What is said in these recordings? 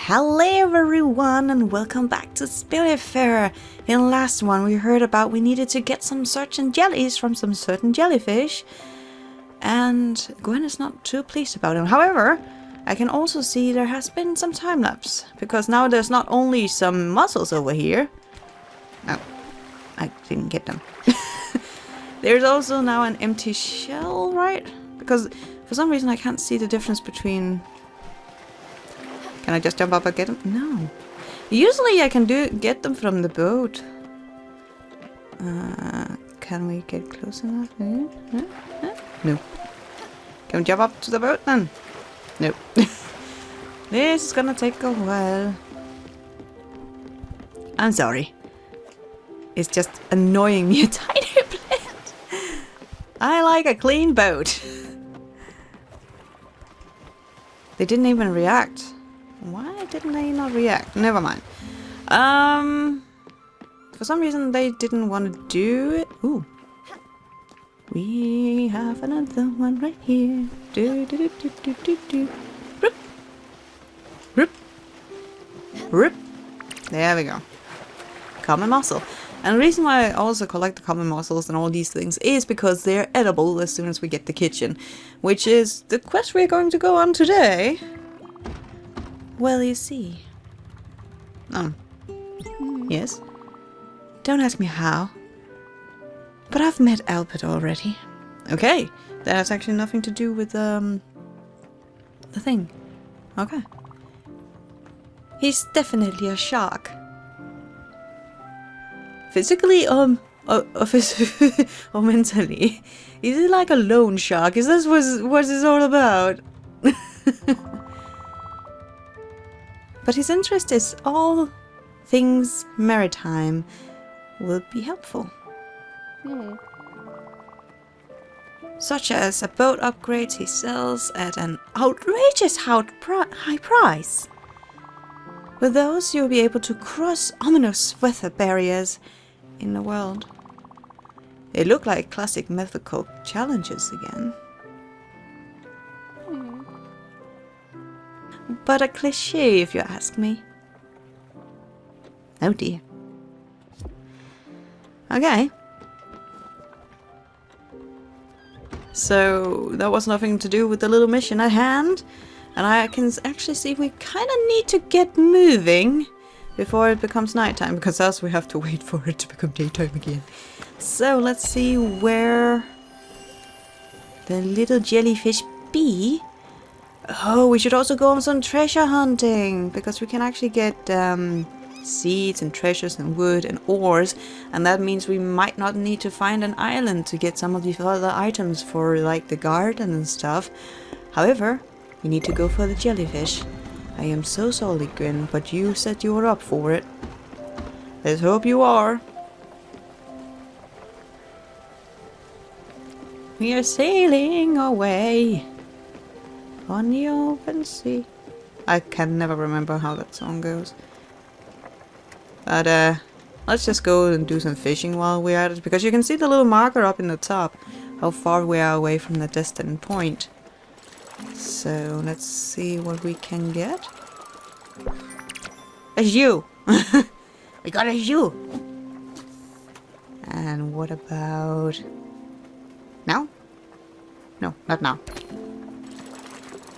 Hello everyone and welcome back to Spiritfarer. In the last one we heard about we needed to get some certain jellies from some certain jellyfish. And Gwen is not too pleased about them. However, I can also see there has been some time lapse. Because now there's not only some mussels over here. Oh, I didn't get them. There's also now an empty shell, right? Because for some reason I can't see the difference between... Can I just jump up and get them? No. Usually I can get them from the boat. Can we get close enough? No. Can we jump up to the boat then? No. This is gonna take a while. I'm sorry. It's just annoying me a tiny bit. I like a clean boat. They didn't even react. Why didn't they not react? Never mind. For some reason they didn't want to do it. Ooh. We have another one right here. Do do do do do do do. Rip. Rip. Rip. There we go. Common mussel. And the reason why I also collect the common mussels and all these things is because they're edible as soon as we get the kitchen. Which is the quest we're going to go on today. Well, you see. Oh. Yes? Don't ask me how. But I've met Albert already. Okay. That has actually nothing to do with, the thing. Okay. He's definitely a shark. Physically, or mentally. Is he like a lone shark? Is this what it's all about? But his interest is all things maritime will be helpful. Such as a boat upgrade he sells at an outrageous high price. With those you'll be able to cross ominous weather barriers in the world. They look like classic mythical challenges again. But a cliché, if you ask me. Oh dear. Okay. So, that was nothing to do with the little mission at hand. And I can actually see we kind of need to get moving before it becomes nighttime. Because else we have to wait for it to become daytime again. So, let's see where the little jellyfish be. Oh, we should also go on some treasure hunting, because we can actually get seeds and treasures and wood and ores, and that means we might not need to find an island to get some of these other items for like the garden and stuff. However, we need to go for the jellyfish. I am so sorry, Gwen, but you said you were up for it. Let's hope you are. We are sailing away on the open sea. I can never remember how that song goes. But let's just go and do some fishing while we're at it, because you can see the little marker up in the top, how far we are away from the destined point. So let's see what we can get. A shoe! We got a shoe! And what about... now? No, not now.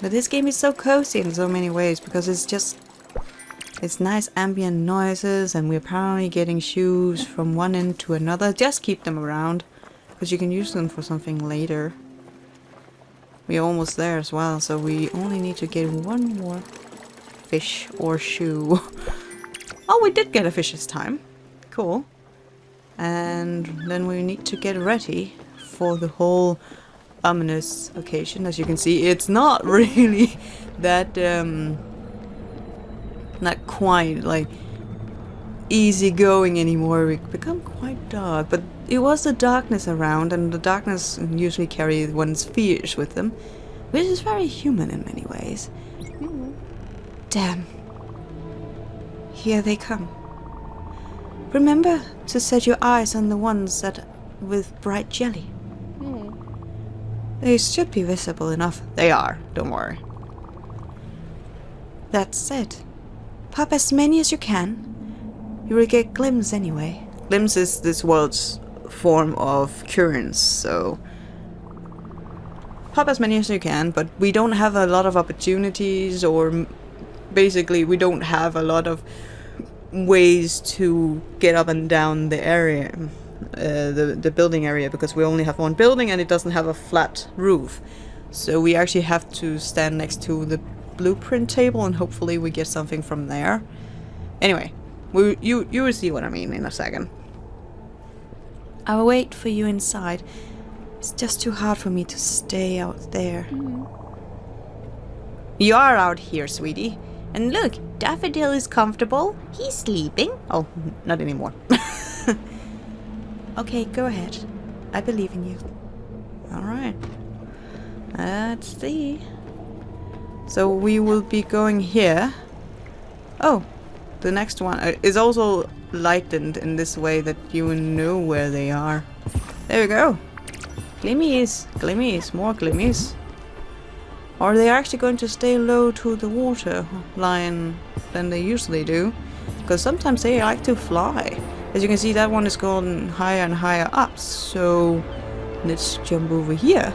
But this game is so cozy in so many ways, because it's nice ambient noises, and we're apparently getting shoes from one end to another. Just keep them around, because you can use them for something later. We're almost there as well, so we only need to get one more fish or shoe. Oh, we did get a fish this time. Cool. And then we need to get ready for the whole ominous occasion. As you can see, it's not really that not quite like easy going anymore. We become quite dark, but it was the darkness around, and the darkness usually carries one's fears with them, which is very human in many ways. Damn, here they come. Remember to set your eyes on the ones that with bright jelly. They should be visible enough. They are, don't worry. That said, Pop as many as you can. You will get glimpse anyway. Glimpse is this world's form of currents, so pop as many as you can, but we don't have a lot of opportunities, or basically we don't have a lot of ways to get up and down the area, the building area, because we only have one building and it doesn't have a flat roof. So we actually have to stand next to the blueprint table and hopefully we get something from there. Anyway, you will see what I mean in a second. I'll wait for you inside. It's just too hard for me to stay out there. You are out here, sweetie. And look, Daffodil is comfortable. He's sleeping. Oh, not anymore. Okay, go ahead. I believe in you. Alright. Let's see. So we will be going here. Oh, the next one is also lightened in this way that you know where they are. There we go. Glimmies, glimmies, more glimmies. Or they're actually going to stay low to the water line than they usually do. Because sometimes they like to fly. As you can see, that one is going higher and higher up. So let's jump over here.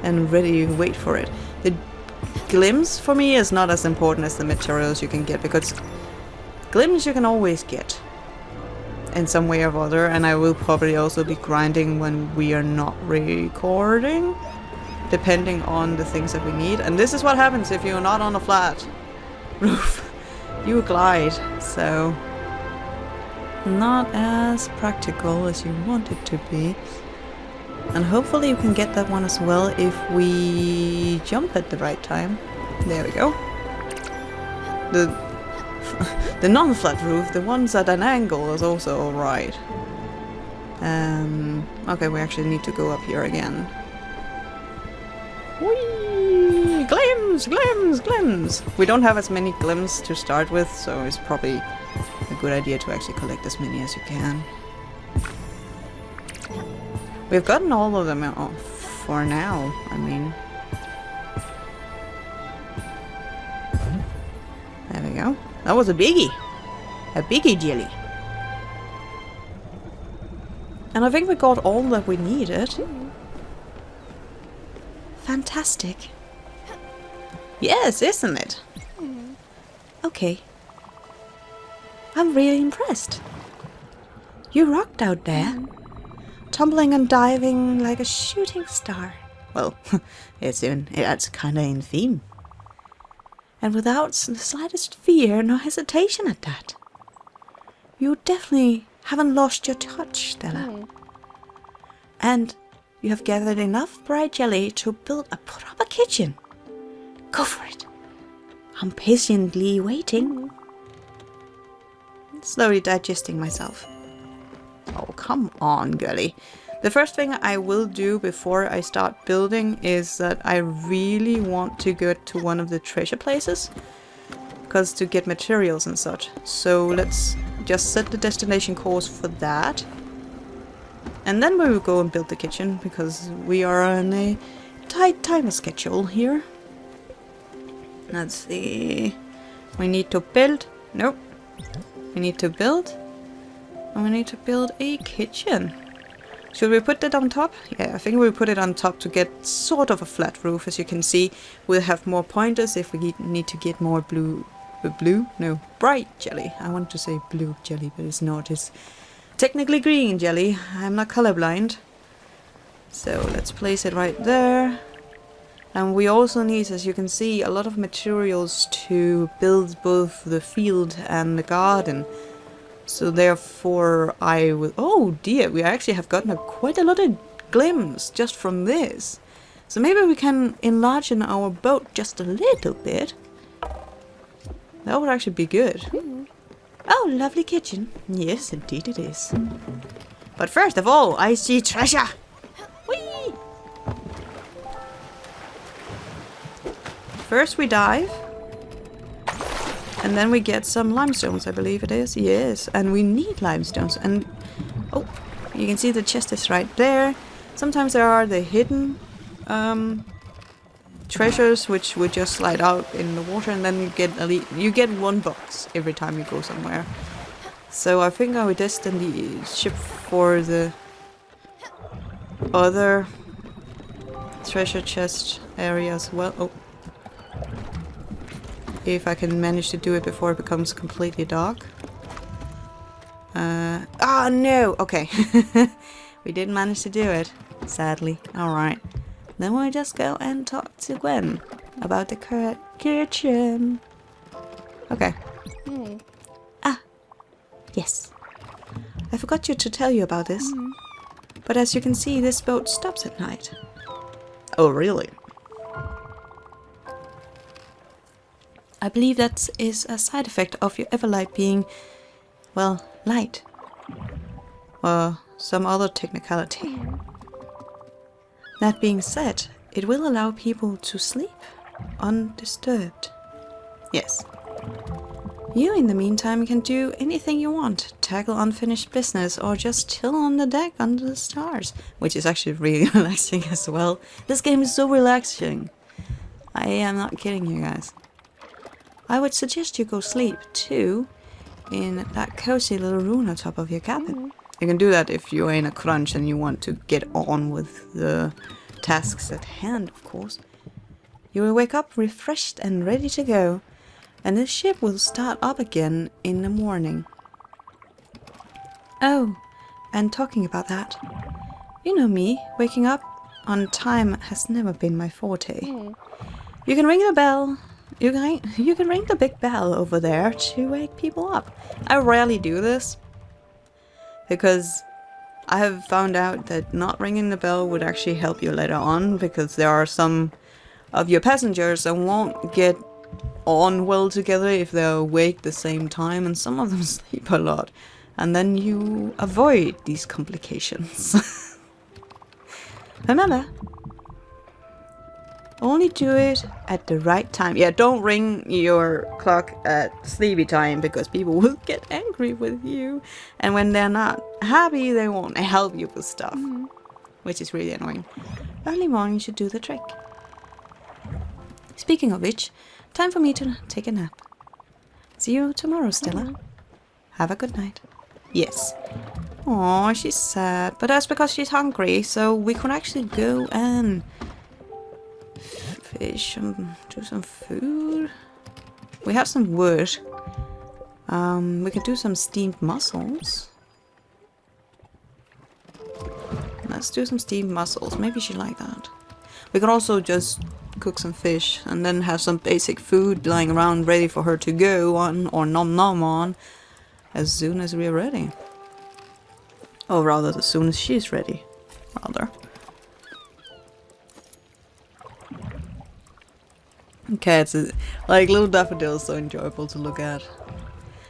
And ready to wait for it. The glimpse for me is not as important as the materials you can get. Because glimpse you can always get. In some way or other. And I will probably also be grinding when we are not recording. Depending on the things that we need. And this is what happens if you're not on a flat roof. You glide, so not as practical as you want it to be. And hopefully you can get that one as well if we jump at the right time. There we go. The non-flat roof, the ones at an angle, is also alright. Okay, we actually need to go up here again. Whee! Glims! Glims! Glims! We don't have as many glims to start with, so it's probably a good idea to actually collect as many as you can. We've gotten all of them for now, I mean. There we go. That was a biggie! A biggie jelly! And I think we got all that we needed. Fantastic. Yes, isn't it? Okay. I'm really impressed. You rocked out there. Tumbling and diving like a shooting star. Well, it's kinda in theme. And without the slightest fear nor hesitation at that. You definitely haven't lost your touch, Stella. And you have gathered enough bright jelly to build a proper kitchen. Go for it. I'm patiently waiting. Slowly digesting myself. Oh, come on, girlie. The first thing I will do before I start building is that I really want to go to one of the treasure places. Because to get materials and such. So let's just set the destination course for that. And then we will go and build the kitchen, because we are on a tight time schedule here. Let's see. We need to build. Nope. We need to build. And we need to build a kitchen. Should we put that on top? Yeah, I think we'll put it on top to get sort of a flat roof. As you can see, we'll have more pointers if we need to get more bright jelly. I want to say blue jelly, but it's not. It's technically green jelly. I'm not colorblind. So let's place it right there. And we also need, as you can see, a lot of materials to build both the field and the garden. So therefore I will... Oh dear, we actually have gotten quite a lot of glims just from this. So maybe we can enlarge our boat just a little bit. That would actually be good. Oh, lovely kitchen. Yes, indeed it is. But first of all, I see treasure. Whee! First we dive. And then we get some limestones, I believe it is. Yes, and we need limestones. And oh, you can see the chest is right there. Sometimes there are the hidden treasures which would just slide out in the water, and then you get 1 box every time you go somewhere. So I think I would destine the ship for the other treasure chest area as well. Oh. If I can manage to do it before it becomes completely dark. Oh no! Okay. We didn't manage to do it, sadly. Alright. Then we'll just go and talk to Gwen about the kitchen. Okay. Ah, yes. I forgot to tell you about this. But as you can see, this boat stops at night. Oh, really? I believe that is a side effect of your Everlight being, well, light. Or some other technicality. That being said, it will allow people to sleep undisturbed. Yes. You, in the meantime, can do anything you want. Tackle unfinished business or just chill on the deck under the stars. Which is actually really relaxing as well. This game is so relaxing. I am not kidding you guys. I would suggest you go sleep too in that cozy little room on top of your cabin. You can do that if you're in a crunch and you want to get on with the tasks at hand, of course. You will wake up refreshed and ready to go, and the ship will start up again in the morning. Oh, and talking about that, you know me, waking up on time has never been my forte. You can ring the bell. You can ring the big bell over there to wake people up. I rarely do this, because I have found out that not ringing the bell would actually help you later on, because there are some of your passengers that won't get on well together if they're awake the same time, and some of them sleep a lot. And then you avoid these complications. Remember, only do it at the right time. Yeah, don't ring your clock at sleepy time, because people will get angry with you. And when they're not happy, they won't help you with stuff. Which is really annoying. Early morning should do the trick. Speaking of which, time for me to take a nap. See you tomorrow, Stella. Have a good night. Yes. Oh, she's sad. But that's because she's hungry, so we could actually go and fish and do some food. We have some wood. We could do some steamed mussels. Let's do some steamed mussels. Maybe she like that. We could also just cook some fish and then have some basic food lying around ready for her to go on or nom nom on as soon as we're ready. Or rather, as soon as she's ready. Rather. Cats, like little daffodils, so enjoyable to look at.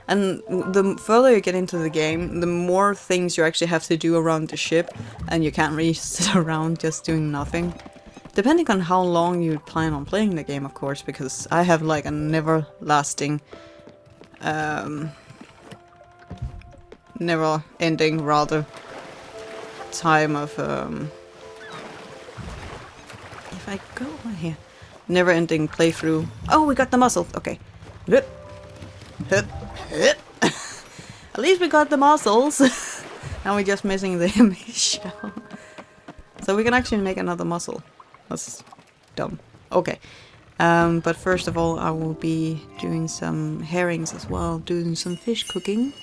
And the further you get into the game, the more things you actually have to do around the ship, and you can't really sit around just doing nothing. Depending on how long you plan on playing the game, of course, because I have like a never-lasting, never-ending, rather, time of, if I go over here, never-ending playthrough. Oh, we got the mussels. Okay. At least we got the mussels. Now we're just missing the image shell. So we can actually make another mussel. That's dumb. Okay. But first of all, I will be doing some herrings as well. Doing some fish cooking.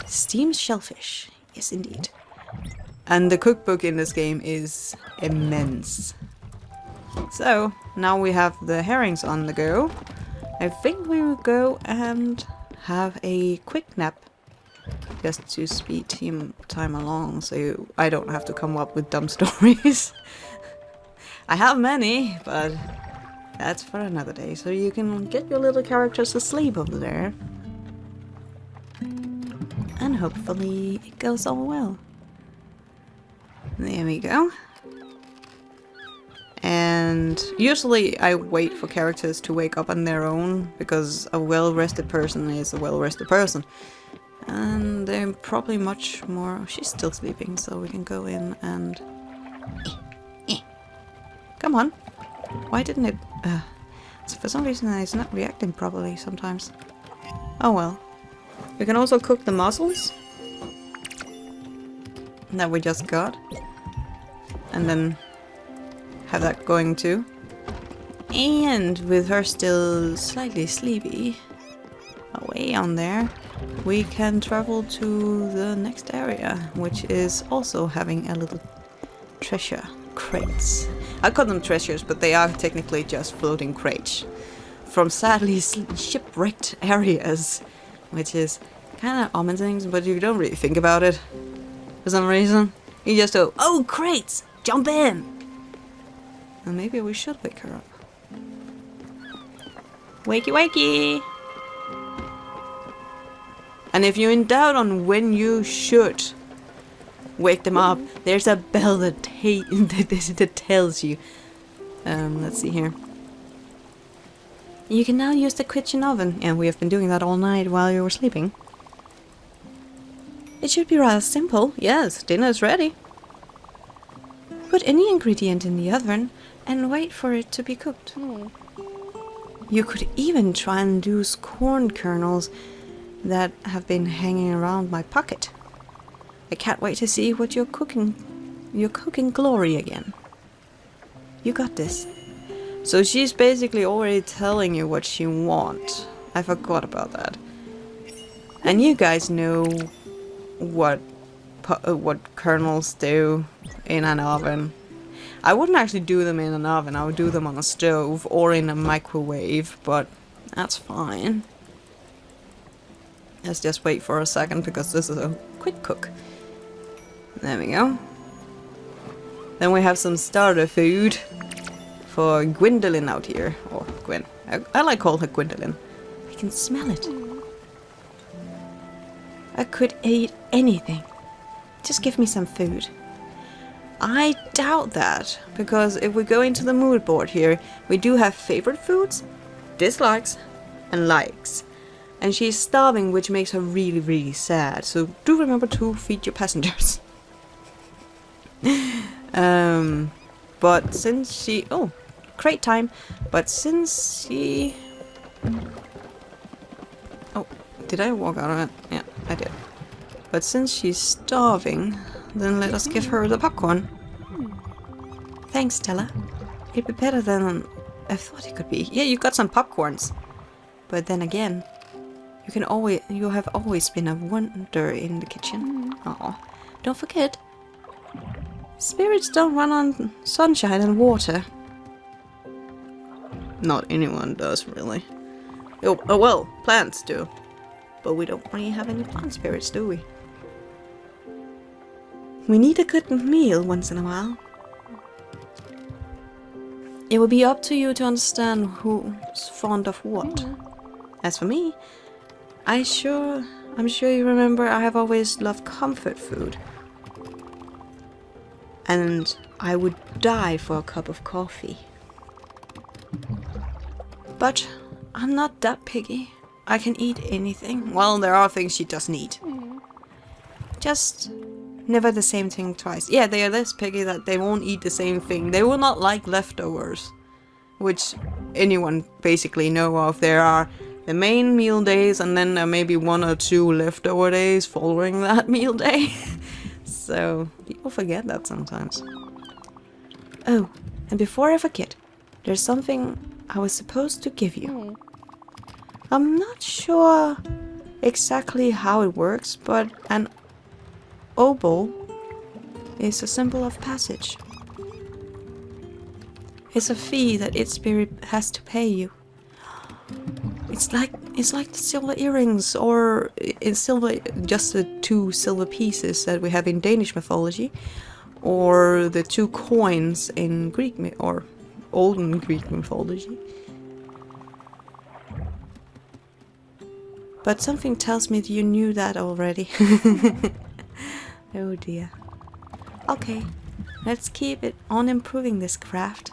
Steamed shellfish. Yes, indeed. And the cookbook in this game is immense. So, now we have the herrings on the go. I think we will go and have a quick nap. Just to speed time along, so I don't have to come up with dumb stories. I have many, but that's for another day. So you can get your little characters asleep over there. And hopefully it goes all well. There we go. And usually I wait for characters to wake up on their own, because a well-rested person is a well-rested person. And they're probably much more... Oh, she's still sleeping, so we can go in and... Come on. Why didn't it... so for some reason it's not reacting properly sometimes. Oh well. We can also cook the mussels that we just got. And then have that going too. And with her still slightly sleepy, away on there, we can travel to the next area, which is also having a little treasure crates. I call them treasures, but they are technically just floating crates from sadly shipwrecked areas, which is kind of ominous, but you don't really think about it for some reason. You just go, oh, crates, jump in! And maybe we should wake her up. Wakey wakey! And if you're in doubt on when you should wake them up, there's a bell that, that tells you. Let's see here. You can now use the kitchen oven, and we have been doing that all night while you were sleeping. It should be rather simple. Yes, dinner is ready. Put any ingredient in the oven and wait for it to be cooked. You could even try and use corn kernels that have been hanging around my pocket. I can't wait to see what you're cooking. You're cooking glory again. You got this. So she's basically already telling you what she wants. I forgot about that. And you guys know what kernels do in an oven. I wouldn't actually do them in an oven. I would do them on a stove or in a microwave, but that's fine. Let's just wait for a second because this is a quick cook. There we go. Then we have some starter food for Gwendolyn out here. Or Gwen. I like call her Gwendolyn. I can smell it. I could eat anything. Just give me some food. I doubt that, because if we go into the mood board here, we do have favorite foods, dislikes, and likes. And she's starving, which makes her really, really sad. So do remember to feed your passengers. But since she... Oh, crate time. But since she... Oh, did I walk out of it? Yeah, I did. But since she's starving, then let us give her the popcorn. Thanks, Stella. It'd be better than I thought it could be. Yeah, you got some popcorns. But then again... You have always been a wonder in the kitchen. Aw. Don't forget, spirits don't run on sunshine and water. Not anyone does, really. Oh well, plants do. But we don't really have any plant spirits, do we? We need a good meal once in a while. It will be up to you to understand who's fond of what. As for me, I'm sure you remember I have always loved comfort food. And I would die for a cup of coffee. But I'm not that picky. I can eat anything. Well, there are things she doesn't eat. Just never the same thing twice. Yeah, they are less picky that they won't eat the same thing. They will not like leftovers. Which anyone basically know of. There are the main meal days, and then there may be 1 or 2 leftover days following that meal day. So, people forget that sometimes. Oh, and before I forget, there's something I was supposed to give you. I'm not sure exactly how it works, but an obol is a symbol of passage. It's a fee that its spirit has to pay you. It's like the silver earrings, or in silver, just the 2 silver pieces that we have in Danish mythology, or the 2 coins in Greek or olden Greek mythology. But something tells me that you knew that already. Oh dear. Okay, let's keep it on improving this craft.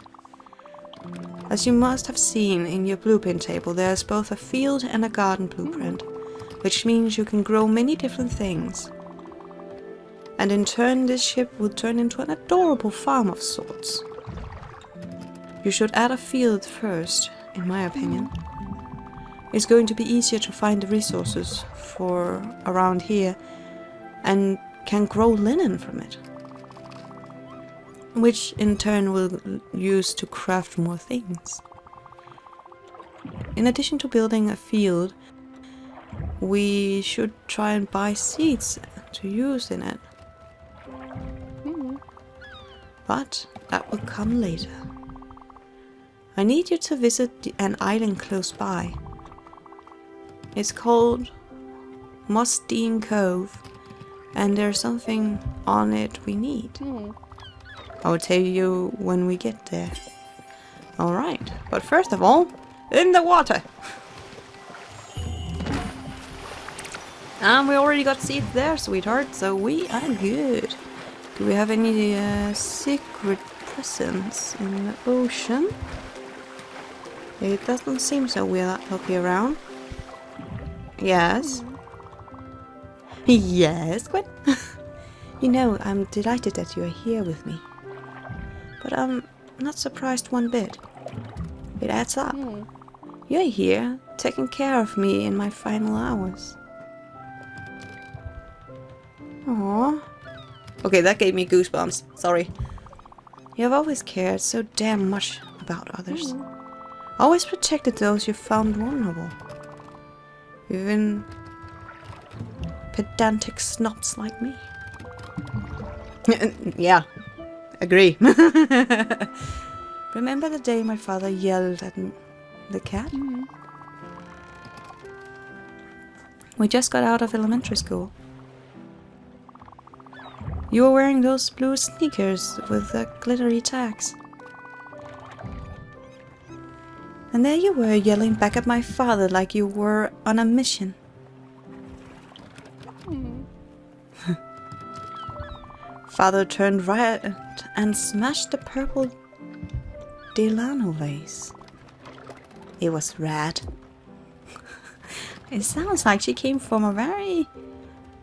As you must have seen in your blueprint table, there is both a field and a garden blueprint, which means you can grow many different things. And in turn, this ship will turn into an adorable farm of sorts. you should add a field first, in my opinion. It's going to be easier to find the resources for around here and can grow linen from it, which in turn will use to craft more things. In addition to building a field, we should try and buy seeds to use in it. But that will come later. I need you to visit an island close by. It's called Mustine Cove, and there's something on it we need. I will tell you when we get there. Alright, but first of all, in the water! And we already got seeds there, sweetheart, so we are good. Do we have any secret presents in the ocean? It doesn't seem so. We'll be around. Yes. Yes, Gwen. You know, I'm delighted that you are here with me. But I'm not surprised one bit. It adds up. You're here, taking care of me in my final hours. Aww. Okay, that gave me goosebumps. Sorry. You have always cared so damn much about others. Always protected those you found vulnerable. Even pedantic snobs like me. Yeah, agree. Remember the day my father yelled at the cat? We just got out of elementary school. You were wearing those blue sneakers with the glittery tags. And there you were, yelling back at my father like you were on a mission. Father turned right and smashed the purple Delano vase. It was rad. It sounds like she came from a very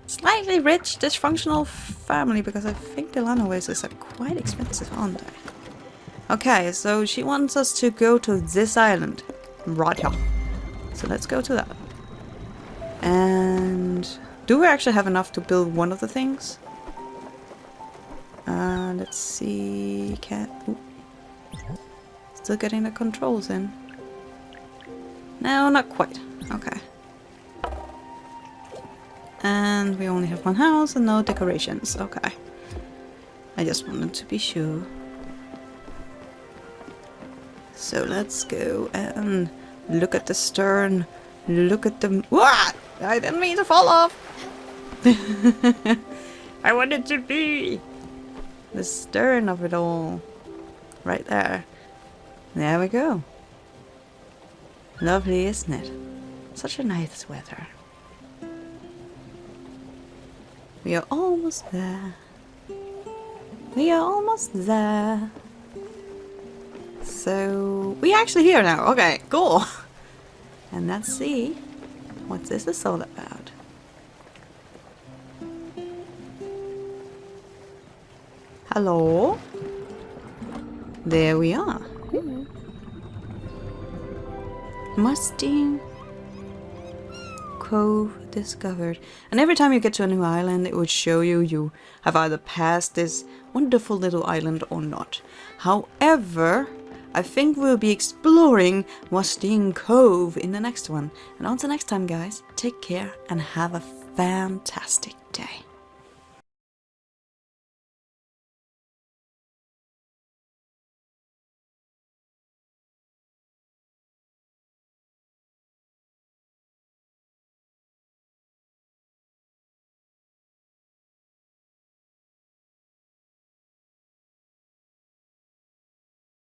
slightly rich, dysfunctional family, because I think Delano vases are quite expensive, aren't they? Okay, so she wants us to go to this island. Right here. So let's go to that. And do we actually have enough to build one of the things? Let's see. Still getting the controls in. No, not quite. Okay. And we only have one house and no decorations. Okay. I just wanted to be sure. So let's go and look at the stern. Look at the... What? I didn't mean to fall off. I wanted to be the stern of it all. Right there. There we go. Lovely, isn't it? Such a nice weather. We are almost there. We are almost there. So, we're actually here now. Okay, cool. And let's see what this is all about. Hello? There we are. Mustine Cove discovered. And every time you get to a new island, it would show you have either passed this wonderful little island or not. However, I think we'll be exploring Mustine Cove in the next one. And until next time, guys, take care and have a fantastic day.